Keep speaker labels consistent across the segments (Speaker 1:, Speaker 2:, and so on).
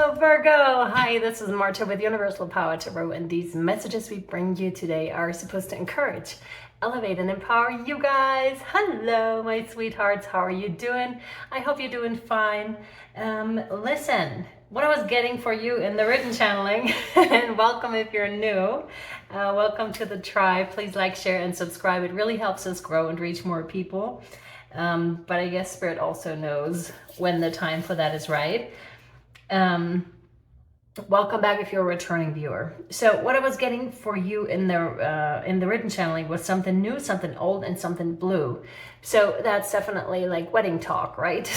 Speaker 1: Hello Virgo! Hi, this is Marta with Universal Power Tarot, and these messages we bring you today are supposed to encourage, elevate, and empower you guys. Hello, my sweethearts. How are you doing? I hope you're doing fine. Listen, what I was getting for you in the written channeling, and welcome if you're new. Welcome to the tribe. Please like, share, and subscribe. It really helps us grow and reach more people. But I guess Spirit also knows when the time for that is right. Welcome back if you're a returning viewer. So what I was getting for you in the written channeling was something new, something old, and something blue. So that's definitely like wedding talk, right?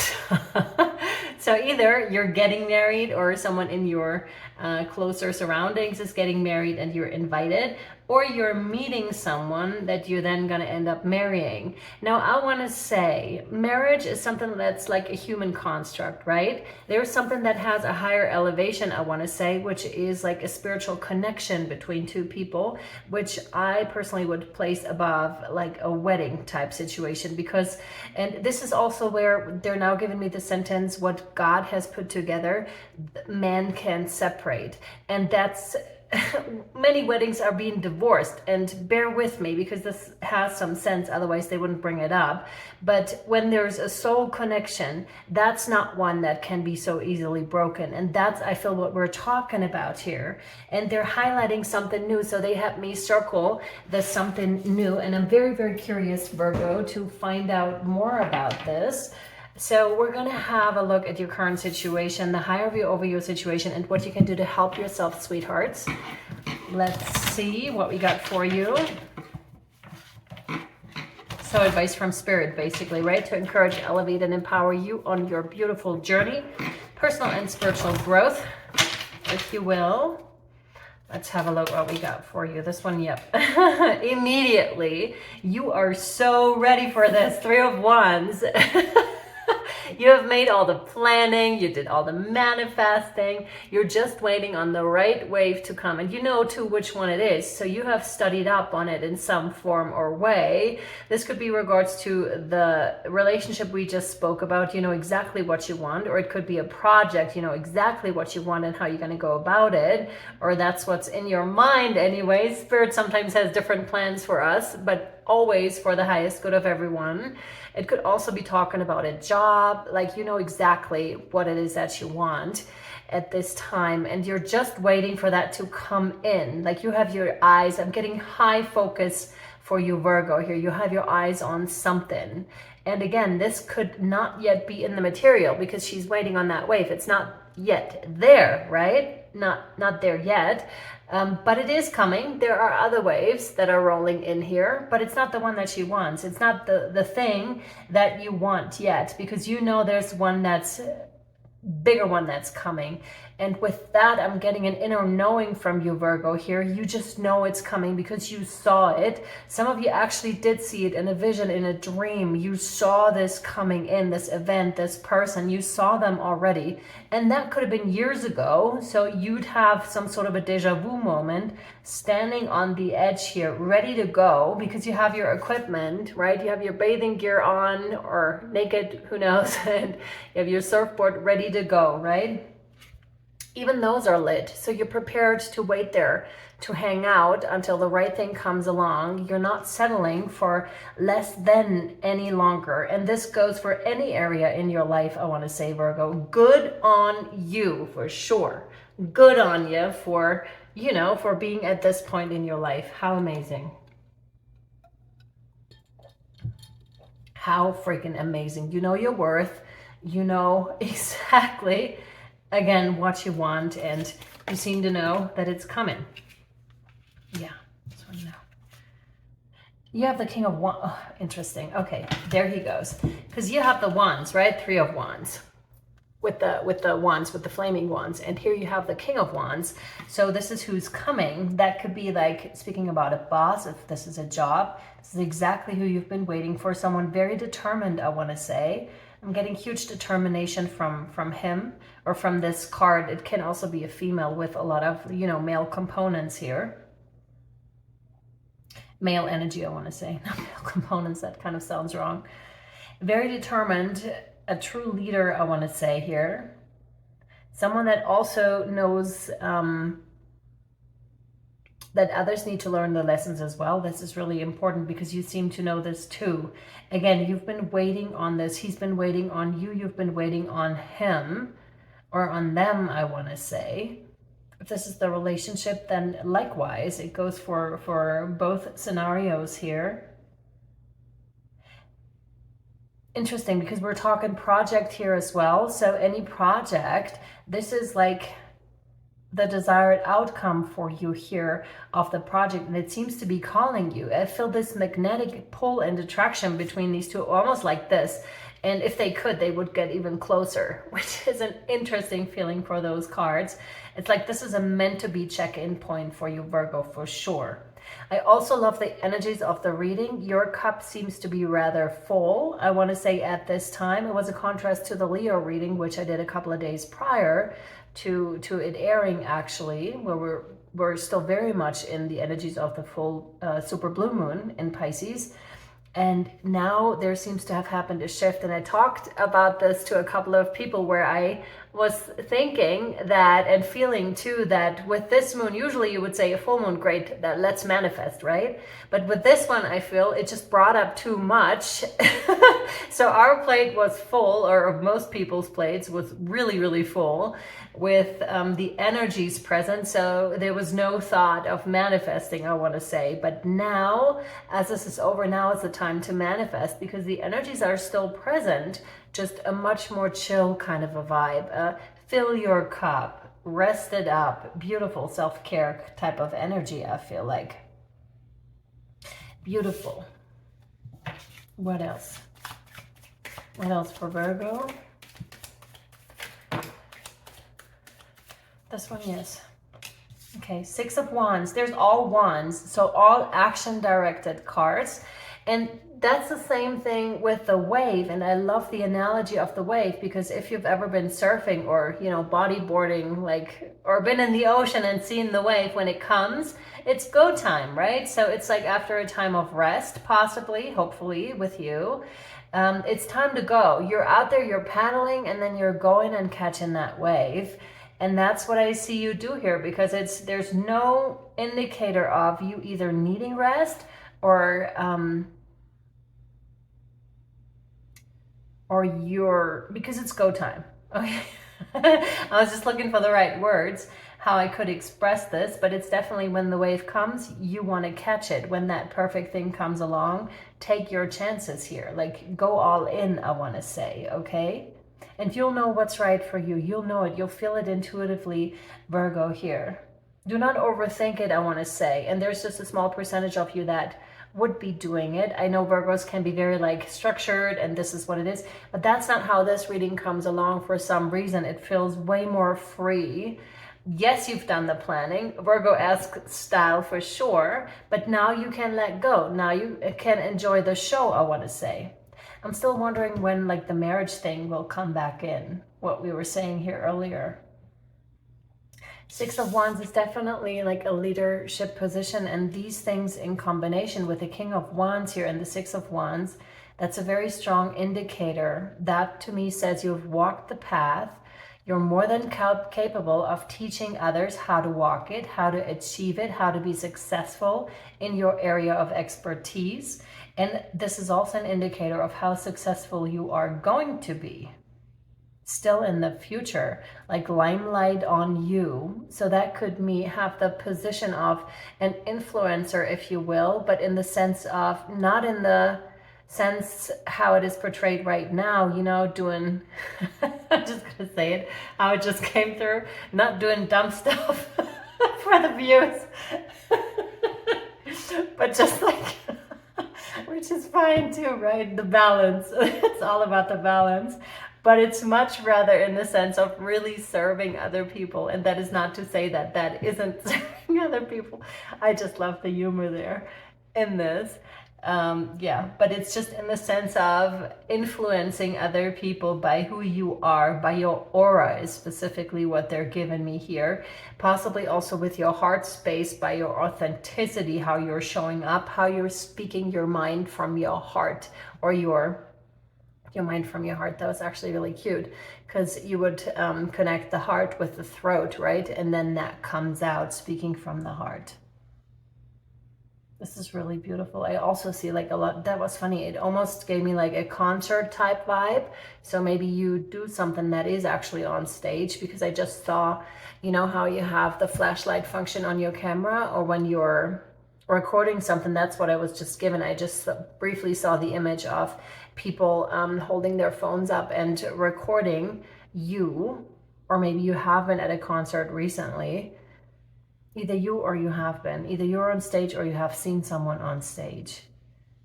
Speaker 1: So either you're getting married or someone in your closer surroundings is getting married and you're invited, or you're meeting someone that you're then going to end up marrying. Now, I want to say marriage is something that's like a human construct, right? There's something that has a higher elevation, I want to say, which is like a spiritual connection between two people, which I personally would place above like a wedding type situation, because, and this is also where they're now giving me the sentence, what God has put together, man can separate. And that's many weddings are being divorced, and bear with me because this has some sense, otherwise they wouldn't bring it up. But when there's a soul connection, that's not one that can be so easily broken, and that's, I feel, what we're talking about here. And they're highlighting something new, so they have me circle the something new, and I'm very, very curious, Virgo, to find out more about this. So we're going to have a look at your current situation, the higher view over your situation, and what you can do to help yourself, sweethearts. Let's see what we got for you. So advice from Spirit, basically, right? To encourage, elevate, and empower you on your beautiful journey, personal and spiritual growth, if you will. Let's have a look what we got for you. This one, yep. Immediately, you are so ready for this. 3 of Wands. You have made all the planning, you did all the manifesting, you're just waiting on the right wave to come, and you know too which one it is, so you have studied up on it in some form or way. This could be regards to the relationship we just spoke about, you know exactly what you want, or it could be a project, you know exactly what you want and how you're going to go about it, or that's what's in your mind anyway. Spirit sometimes has different plans for us, but always for the highest good of everyone. It could also be talking about a job, like you know exactly what it is that you want at this time, and you're just waiting for that to come in. Like you have your eyes, I'm getting high focus for you, Virgo, here. You have your eyes on something. And again, this could not yet be in the material because she's waiting on that wave. It's not yet there, right? Not there yet. But it is coming. There are other waves that are rolling in here, but it's not the one that she wants. It's not the thing that you want yet, because you know there's one that's bigger, one that's coming. And with that, I'm getting an inner knowing from you, Virgo, here. You just know it's coming because you saw it. Some of you actually did see it in a vision, in a dream. You saw this coming in, this event, this person. You saw them already. And that could have been years ago. So you'd have some sort of a deja vu moment, standing on the edge here, ready to go, because you have your equipment, right? You have your bathing gear on, or naked, who knows, and you have your surfboard ready to go, right? Even those are lit, so you're prepared to wait there, to hang out until the right thing comes along. You're not settling for less than any longer, and this goes for any area in your life, I want to say, Virgo. Good on you, for sure. Good on you for, you know, for being at this point in your life. How amazing. How freaking amazing. You know your worth. You know exactly, again, what you want, and you seem to know that it's coming. Yeah, this one now. You have the King of Wands. Oh, interesting. Okay, there he goes. Because you have the Wands, right? 3 of Wands. With the wands, with the flaming wands. And here you have the King of Wands. So this is who's coming. That could be like speaking about a boss, if this is a job. This is exactly who you've been waiting for. Someone very determined, I want to say. I'm getting huge determination from him, or from this card. It can also be a female with a lot of, you know, male components here. Male energy, I want to say. Not male components, that kind of sounds wrong. Very determined, a true leader, I want to say here. Someone that also knows that others need to learn the lessons as well. This is really important because you seem to know this too. Again, you've been waiting on this. He's been waiting on you. You've been waiting on him, or on them, I want to say. If this is the relationship, then likewise, it goes for both scenarios here. Interesting, because we're talking project here as well. So any project, this is like the desired outcome for you here of the project, and it seems to be calling you. I feel this magnetic pull and attraction between these two, almost like this. And if they could, they would get even closer, which is an interesting feeling for those cards. It's like this is a meant to be check-in point for you, Virgo, for sure. I also love the energies of the reading. Your cup seems to be rather full, I want to say, at this time. It was a contrast to the Leo reading, which I did a couple of days prior to it airing, actually, where we're still very much in the energies of the full super blue moon in Pisces. And now there seems to have happened a shift. And I talked about this to a couple of people where I was thinking that and feeling too that with this moon, usually you would say a full moon, great, that let's manifest, right? But with this one, I feel it just brought up too much. So our plate was full, or most people's plates was really, really full with the energies present. So there was no thought of manifesting, I want to say. But now, as this is over, now is the time to manifest because the energies are still present, just a much more chill kind of a vibe. Fill your cup, rest it up, beautiful self-care type of energy, I feel like. Beautiful. What else? What else for Virgo? This one, yes. Okay, Six of Wands. There's all wands, so all action-directed cards. And that's the same thing with the wave. And I love the analogy of the wave because if you've ever been surfing or, you know, bodyboarding, like, or been in the ocean and seen the wave when it comes, it's go time, right? So it's like after a time of rest, possibly, hopefully with you, it's time to go. You're out there, you're paddling, and then you're going and catching that wave. And that's what I see you do here because there's no indicator of you either needing rest or because it's go time. Okay. I was just looking for the right words, how I could express this, but it's definitely when the wave comes, you want to catch it. When that perfect thing comes along, take your chances here. Like go all in, I want to say, okay? And you'll know what's right for you. You'll know it. You'll feel it intuitively, Virgo, here. Do not overthink it, I want to say. And there's just a small percentage of you that would be doing it. I know Virgos can be very like structured and this is what it is, but that's not how this reading comes along for some reason. It feels way more free. Yes, you've done the planning, Virgo-esque style for sure, but now you can let go. Now you can enjoy the show, I want to say. I'm still wondering when like the marriage thing will come back in, what we were saying here earlier. Six of Wands is definitely like a leadership position, and these things in combination with the King of Wands here and the Six of Wands, that's a very strong indicator. That to me says you've walked the path. You're more than capable of teaching others how to walk it, how to achieve it, how to be successful in your area of expertise. And this is also an indicator of how successful you are going to be still in the future, like limelight on you. So that could have the position of an influencer, if you will, but in the sense of, not in the sense how it is portrayed right now, you know, doing, I'm just gonna say it, how it just came through, not doing dumb stuff for the views, but just like, which is fine too, right? The balance, it's all about the balance. But it's much rather in the sense of really serving other people. And that is not to say that that isn't serving other people. I just love the humor there in this. Yeah, but it's just in the sense of influencing other people by who you are, by your aura is specifically what they're giving me here. Possibly also with your heart space, by your authenticity, how you're showing up, how you're speaking your mind from your heart or your your mind from your heart. That was actually really cute, because you would connect the heart with the throat, right? And then that comes out, speaking from the heart. This is really beautiful. I also see like a lot, that was funny. It almost gave me like a concert type vibe. So maybe you do something that is actually on stage, because I just saw, you know how you have the flashlight function on your camera, or when you're recording something, that's what I was just given. I just briefly saw the image of people holding their phones up and recording you, or maybe you have been at a concert recently. Either you or you have been. Either you're on stage or you have seen someone on stage.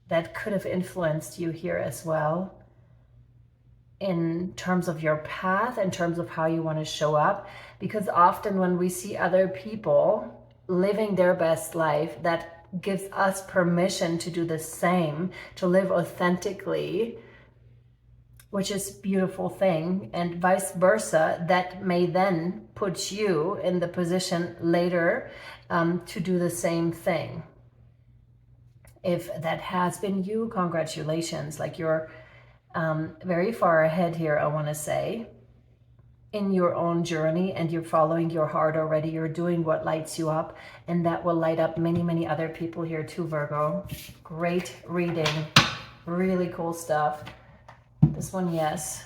Speaker 1: That could have influenced you here as well, in terms of your path, in terms of how you want to show up. Because often when we see other people living their best life, that gives us permission to do the same, to live authentically, which is a beautiful thing, and vice versa. That may then put you in the position later to do the same thing. If that has been you, congratulations. Like, you're very far ahead here, I want to say, in your own journey, and you're following your heart already. You're doing what lights you up, and that will light up many, many other people here too, Virgo. Great reading, really cool stuff. This one, yes.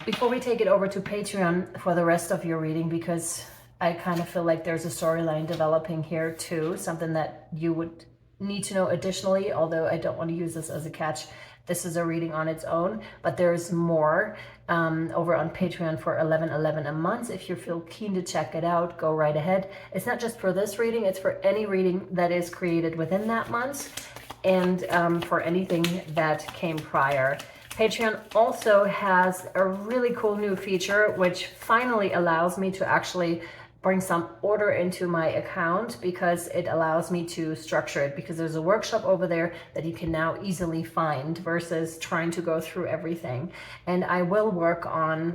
Speaker 1: Before we take it over to Patreon for the rest of your reading, because I kind of feel like there's a storyline developing here too, something that you would need to know additionally, although I don't want to use this as a catch. This is a reading on its own, but there's more over on Patreon for $11.11 a month. If you feel keen to check it out, go right ahead. It's not just for this reading, it's for any reading that is created within that month, and for anything that came prior. Patreon also has a really cool new feature, which finally allows me to actually bring some order into my account, because it allows me to structure it, because there's a workshop over there that you can now easily find versus trying to go through everything. And I will work on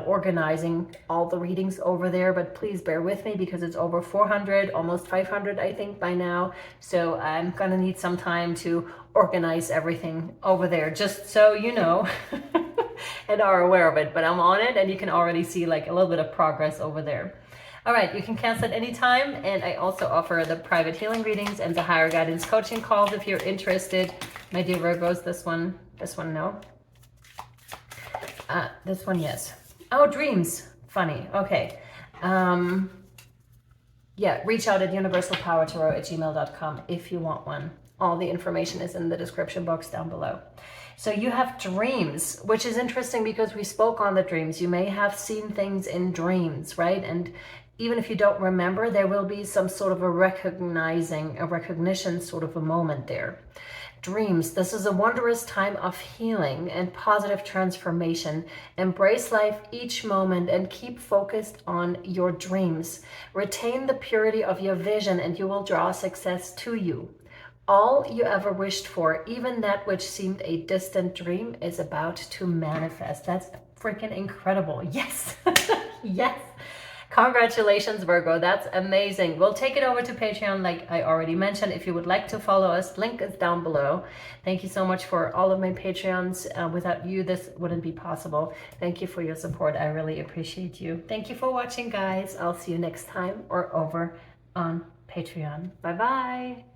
Speaker 1: organizing all the readings over there, but please bear with me, because it's over 400, almost 500 I think by now. So I'm gonna need some time to organize everything over there, just so you know and are aware of it. But I'm on it, and you can already see like a little bit of progress over there. All right, you can cancel at any time, and I also offer the private healing readings and the higher guidance coaching calls if you're interested. My dear Virgos, this one no. This one, yes. Oh, dreams, funny, okay. Yeah, reach out at universalpowertarot@gmail.com if you want one. All the information is in the description box down below. So you have dreams, which is interesting because we spoke on the dreams. You may have seen things in dreams, right? And even if you don't remember, there will be some sort of a recognition sort of a moment there. Dreams, this is a wondrous time of healing and positive transformation. Embrace life each moment and keep focused on your dreams. Retain the purity of your vision and you will draw success to you. All you ever wished for, even that which seemed a distant dream, is about to manifest. That's freaking incredible. Yes. Yes. Congratulations, Virgo. That's amazing. We'll take it over to Patreon, like I already mentioned. If you would like to follow us, link is down below. Thank you so much for all of my Patreons. Without you, this wouldn't be possible. Thank you for your support. I really appreciate you. Thank you for watching, guys. I'll see you next time or over on Patreon. Bye-bye.